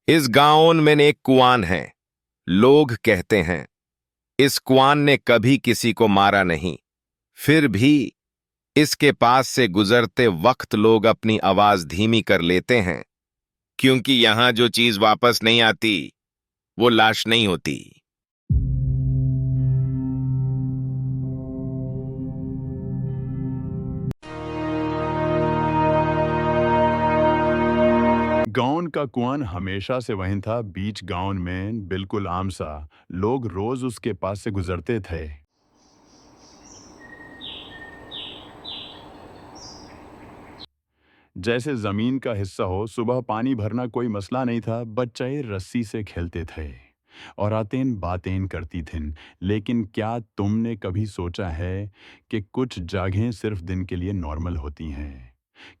इस गांव में एक कुआन है। लोग कहते हैं इस कुआन ने कभी किसी को मारा नहीं। फिर भी इसके पास से गुजरते वक्त लोग अपनी आवाज धीमी कर लेते हैं, क्योंकि यहां जो चीज वापस नहीं आती वो लाश नहीं होती। गाँव का कुआं हमेशा से वहीं था, बीच गाँव में, बिल्कुल आम सा। लोग रोज उसके पास से गुजरते थे। जैसे जमीन का हिस्सा हो, सुबह पानी भरना कोई मसला नहीं था। बच्चे रस्सी से खेलते थे और आतेन बातें करती थीं। लेकिन क्या तुमने कभी सोचा है कि कुछ जगहें सिर्फ दिन के लिए नॉर्मल होती हैं?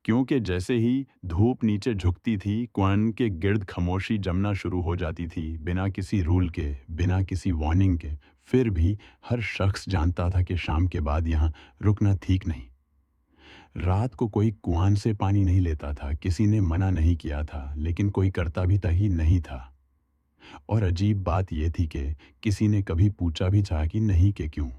क्योंकि जैसे ही धूप नीचे झुकती थी, कुआं के गिर्द खामोशी जमना शुरू हो जाती थी, बिना किसी रूल के, बिना किसी वार्निंग के। फिर भी हर शख्स जानता था कि शाम के बाद यहाँ रुकना ठीक नहीं। रात को कोई कुआं से पानी नहीं लेता था, किसी ने मना नहीं किया था, लेकिन कोई करता भी ही नहीं था। और अजीब बात यह थी कि किसी ने कभी पूछा भी था कि नहीं, कि क्यों।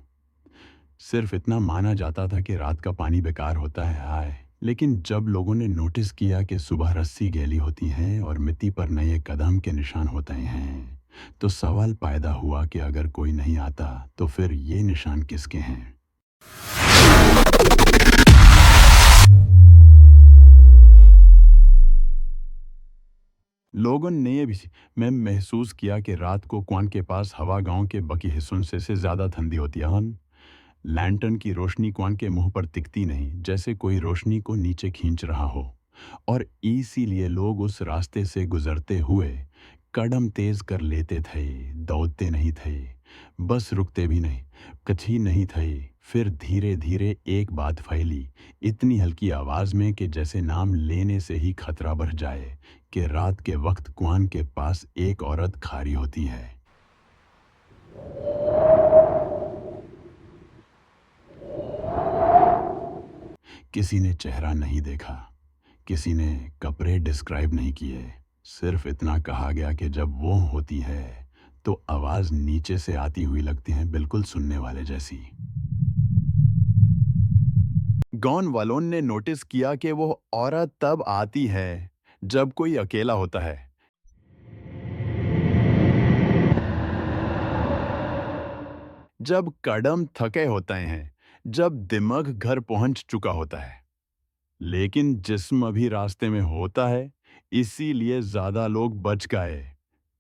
सिर्फ इतना माना जाता था कि रात का पानी बेकार होता है, हाय। लेकिन जब लोगों ने नोटिस किया कि सुबह रस्सी गैली होती हैं और मिट्टी पर नए कदम के निशान होते हैं, तो सवाल पैदा हुआ कि अगर कोई नहीं आता तो फिर ये निशान किसके हैं? लोगों ने ये भी मैं महसूस किया कि रात को कुआं के पास हवा गांव के बाकी हिस्सों से ज़्यादा ठंडी होती है। लैंटर्न की रोशनी कुआं के मुंह पर टिकती नहीं, जैसे कोई रोशनी को नीचे खींच रहा हो। और इसीलिए लोग उस रास्ते से गुजरते हुए कदम तेज कर लेते थे, दौड़ते नहीं थे, बस रुकते भी नहीं, कभी नहीं थे। फिर धीरे धीरे एक बात फैली, इतनी हल्की आवाज में कि जैसे नाम लेने से ही खतरा बढ़ जाए, कि रात के वक्त कुआं के पास एक औरत खारी होती है। किसी ने चेहरा नहीं देखा, किसी ने कपड़े डिस्क्राइब नहीं किए। सिर्फ इतना कहा गया कि जब वो होती है तो आवाज नीचे से आती हुई लगती है, बिल्कुल सुनने वाले जैसी। गांव वालों ने नोटिस किया कि वो औरत तब आती है जब कोई अकेला होता है, जब कदम थके होते हैं, जब दिमाग घर पहुंच चुका होता है। लेकिन जिस्म अभी रास्ते में होता है। इसीलिए ज्यादा लोग बच गए,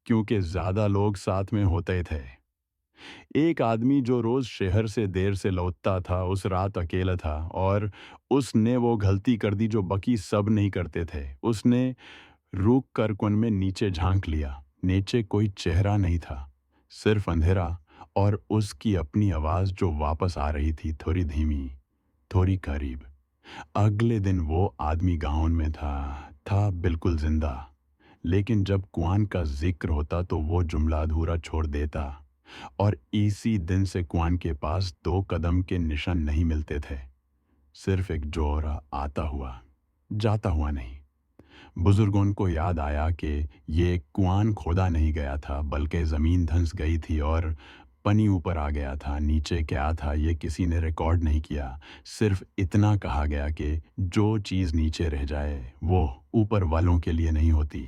क्योंकि ज्यादा लोग साथ में होते थे। एक आदमी जो रोज शहर से देर से लौटता था, उस रात अकेला था, और उसने वो गलती कर दी जो बाकी सब नहीं करते थे। उसने रुक कर कुएं में नीचे झांक लिया। नीचे कोई चेहरा नहीं था, सिर्फ अंधेरा और उसकी अपनी आवाज जो वापस आ रही थी, थोड़ी धीमी, थोड़ी करीब। अगले दिन वो आदमी गाँव में था बिल्कुल जिंदा। लेकिन जब कुआं का जिक्र होता तो वो जुमला अधूरा छोड़ देता। और इसी दिन से कुआं के पास 2 कदम के निशान नहीं मिलते थे, सिर्फ एक जोरा आता हुआ, जाता हुआ नहीं। बुजुर्गों को याद आया कि ये कुआं खोदा नहीं गया था, बल्कि जमीन धंस गई थी और पानी ऊपर आ गया था। नीचे क्या था ये किसी ने रिकॉर्ड नहीं किया। सिर्फ इतना कहा गया कि जो चीज नीचे रह जाए वो ऊपर वालों के लिए नहीं होती।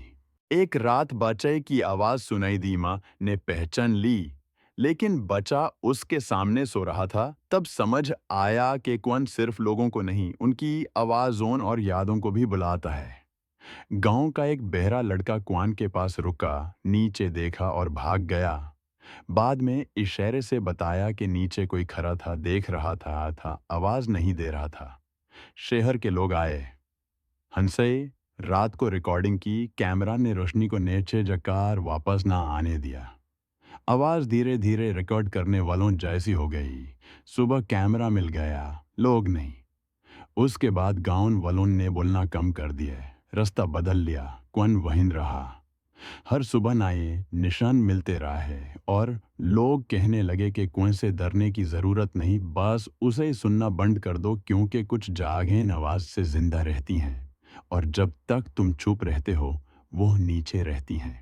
एक रात बच्चे की आवाज सुनाई दी, माँ ने पहचान ली। लेकिन बच्चा उसके सामने सो रहा था। तब समझ आया कि कुआं सिर्फ लोगों को नहीं, उनकी आवाज़ों और यादों को भी बुलाता है। गांव का एक बहरा लड़का कुआं के पास रुका, नीचे देखा और भाग गया। बाद में इशारे से बताया कि नीचे कोई खड़ा था, देख रहा था, आवाज नहीं दे रहा था। शहर के लोग आए, हंसे, रात को रिकॉर्डिंग की। कैमरा ने रोशनी को नीचे जकार वापस ना आने दिया। आवाज धीरे धीरे रिकॉर्ड करने वालों जैसी हो गई। सुबह कैमरा मिल गया, लोग नहीं। उसके बाद गांव वालों ने बोलना कम कर दिए, रास्ता बदल लिया, कुआं वहीं रहा। हर सुबह नए निशान मिलते रहे और लोग कहने लगे कि कुएं से डरने की जरूरत नहीं, बस उसे सुनना बंद कर दो, क्योंकि कुछ जागें आवाज से जिंदा रहती हैं और जब तक तुम चुप रहते हो वो नीचे रहती हैं।